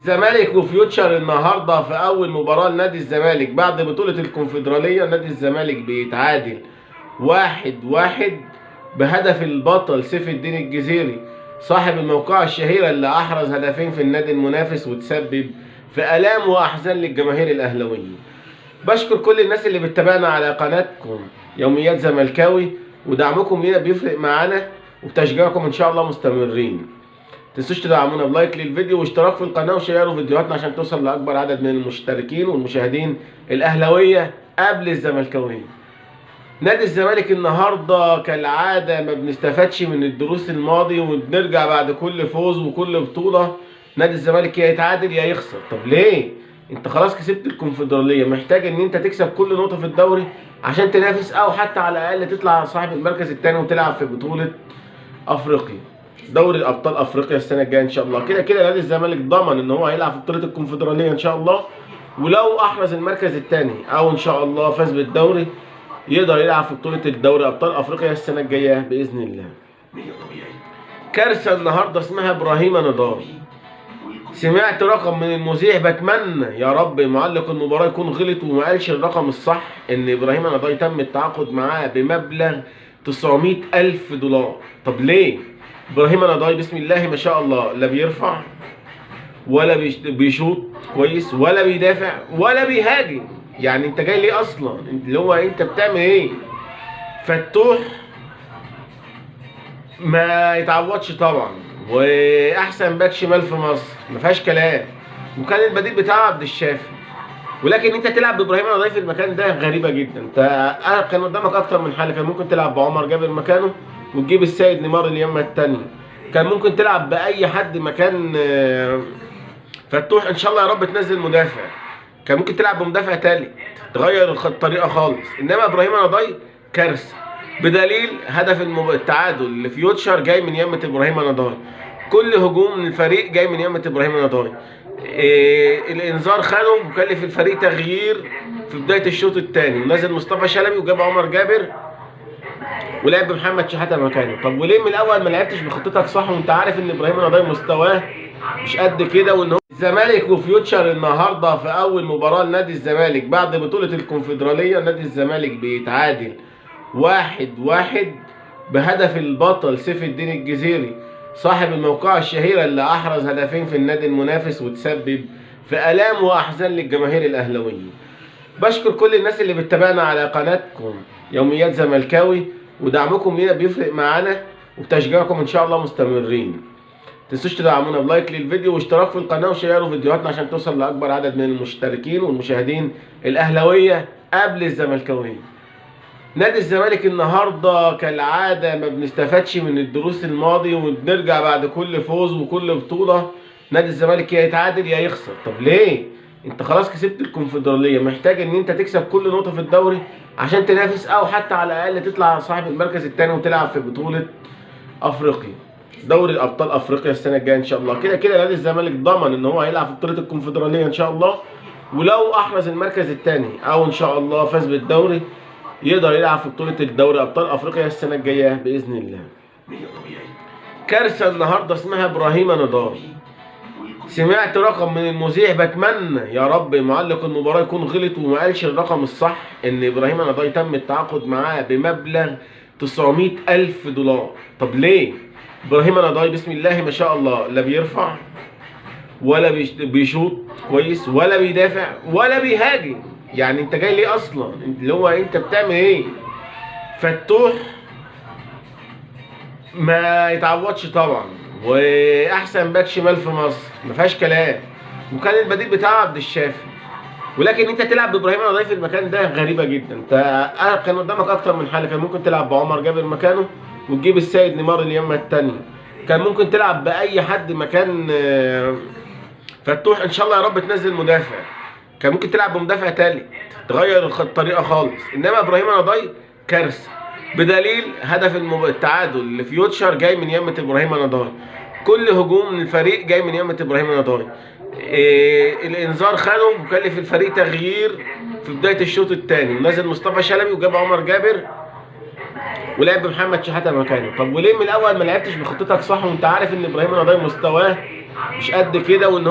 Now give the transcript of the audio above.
الزمالك وفيوتشر النهارده في اول مباراه لنادي الزمالك بعد بطوله الكونفدراليه. نادي الزمالك بيتعادل 1-1 بهدف البطل سيف الدين الجزيري صاحب الموقعة الشهيرة اللي أحرز هدفين في النادي المنافس وتسبب في آلام وأحزان للجماهير الأهلاوية. بشكر كل الناس اللي بتتابعنا على قناتكم يوميات زملكاوي، ودعمكم لينا بيفرق معانا وبتشجيعكم إن شاء الله مستمرين. متنسوش تدعمونا بلايك للفيديو واشتراك في القناة وشيروا فيديوهاتنا عشان توصل لأكبر عدد من المشتركين والمشاهدين الأهلاوية قبل الزملكاوية. نادي الزمالك النهارده كالعاده ما بنستفادش من الدروس الماضي وبنرجع بعد كل فوز وكل بطوله نادي الزمالك يا يتعادل يا يخسر. طب ليه؟ انت خلاص كسبت الكونفدراليه، محتاج ان انت تكسب كل نقطه في الدوري عشان تنافس او حتى على الاقل تطلع صاحب المركز الثاني وتلعب في بطوله افريقيا، دوري الابطال افريقيا السنه الجايه ان شاء الله. كده كده نادي الزمالك ضمن ان هو هيلعب في بطوله الكونفدراليه ان شاء الله، ولو احرز المركز الثاني او ان شاء الله فاز بالدوري يقدر يلعب في بطولة الدوري أبطال أفريقيا السنة الجاية بإذن الله. كارثة النهاردة اسمها إبراهيم نضار. سمعت رقم من المذيع، بتمنى يا رب معلق المباراة يكون غلط وما قالش الرقم الصح، إن إبراهيم نضار تم التعاقد معاه بمبلغ 900,000 دولار. طب ليه؟ إبراهيم نضار بسم الله ما شاء الله لا بيرفع ولا بيشوط كويس ولا بيدافع ولا بيهاجم. يعني انت جاي ليه اصلا؟ اللي هو انت بتعمل ايه؟ فتوح ما يتعوضش طبعا، واحسن باك شمال في مصر ما فيهاش كلام، وكان البديل بتاعه عبد الشافي. ولكن انت تلعب بابراهيم نضاي في المكان ده غريبه جدا. انت كان قدامك اكتر من حل، كان ممكن تلعب بعمر جابر مكانه وتجيب السيد نيمار اليمه الثانيه، كان ممكن تلعب باي حد مكان فتوح. ان شاء الله يا رب تنزل مدافع، كان ممكن تلعب بمدافع تالت تغير الطريقه خالص. انما ابراهيم نضاي كارثه، بدليل هدف التعادل لفيوتشر جاي من يمه ابراهيم نضاي، كل هجوم من الفريق جاي من يمه ابراهيم نضاي. الانذار خده وكلف الفريق تغيير في بدايه الشوط الثاني، ونزل مصطفى شلبي وجاب عمر جابر ولعب محمد شحاته مكانه. طب وليه من الاول ما لعبتش بخطتك صح وانت عارف ان ابراهيم نضاي مستواه مش قد كده؟ وان هو الزمالك وفيوتشر النهارده في اول مباراه لنادي الزمالك بعد بطوله الكونفدراليه. نادي الزمالك بيتعادل 1-1 بهدف البطل سيف الدين الجزيري صاحب الموقعة الشهيرة اللي أحرز هدفين في النادي المنافس وتسبب في آلام وأحزان للجماهير الأهلاوية. بشكر كل الناس اللي بتتابعنا على قناتكم يوميات زملكاوي، ودعمكم لينا بيفرق معانا وبتشجيعكم إن شاء الله مستمرين. متنسوش تدعمونا بلايك للفيديو واشتراك في القناة وشيروا فيديوهاتنا عشان توصل لأكبر عدد من المشتركين والمشاهدين الأهلاوية قبل الزملكاوية. نادي الزمالك النهارده كالعاده ما بنستفادش من الدروس الماضي وبنرجع بعد كل فوز وكل بطوله نادي الزمالك يا يتعادل يا يخسر. طب ليه؟ انت خلاص كسبت الكونفدراليه، محتاج ان انت تكسب كل نقطه في الدوري عشان تنافس او حتى على الاقل تطلع صاحب المركز الثاني وتلعب في بطوله افريقيا، دوري الابطال افريقيا السنه الجايه ان شاء الله. كده كده نادي الزمالك ضمن ان هو هيلعب في بطوله الكونفدراليه ان شاء الله، ولو احرز المركز الثاني او ان شاء الله فاز بالدوري يقدر يلعب في بطولة الدوري أبطال أفريقيا السنة الجاية بإذن الله. كارثة النهاردة اسمها إبراهيم نضار. سمعت رقم من المذيع، بتمنى يا رب معلق المباراة يكون غلط وما قالش الرقم الصح، إن إبراهيم نضار تم التعاقد معاه بمبلغ 900,000 دولار. طب ليه؟ إبراهيم نضار بسم الله ما شاء الله لا بيرفع ولا بيشوط كويس ولا بيدافع ولا بيهاجم. يعني انت جاي ليه اصلا؟ اللي هو انت بتعمل ايه؟ فتوح ما يتعوضش طبعا، واحسن باك شمال في مصر ما فيهاش كلام، وكان البديل بتاعه عبد الشافي. ولكن انت تلعب بابراهيم نضاي في المكان ده غريبه جدا. انت كان قدامك اكتر من حل، كان ممكن تلعب بعمر جابر مكانه وتجيب السيد نيمار اليمه الثانيه، كان ممكن تلعب باي حد مكان فتوح. ان شاء الله يا رب تنزل مدافع، كان ممكن تلعب بمدافع تالت تغير الطريقه خالص. انما ابراهيم نضاي كارثه، بدليل هدف التعادل لفيوتشر جاي من يمه ابراهيم نضاي، كل هجوم من الفريق جاي من يمه ابراهيم نضاي. الانذار خده وكلف الفريق تغيير في بدايه الشوط الثاني، ونزل مصطفى شلبي وجاب عمر جابر ولعب محمد شحاته مكانه. طب وليه من الاول ما لعبتش بخطتك صح وانت عارف ان ابراهيم نضاي مستواه مش قد كده وان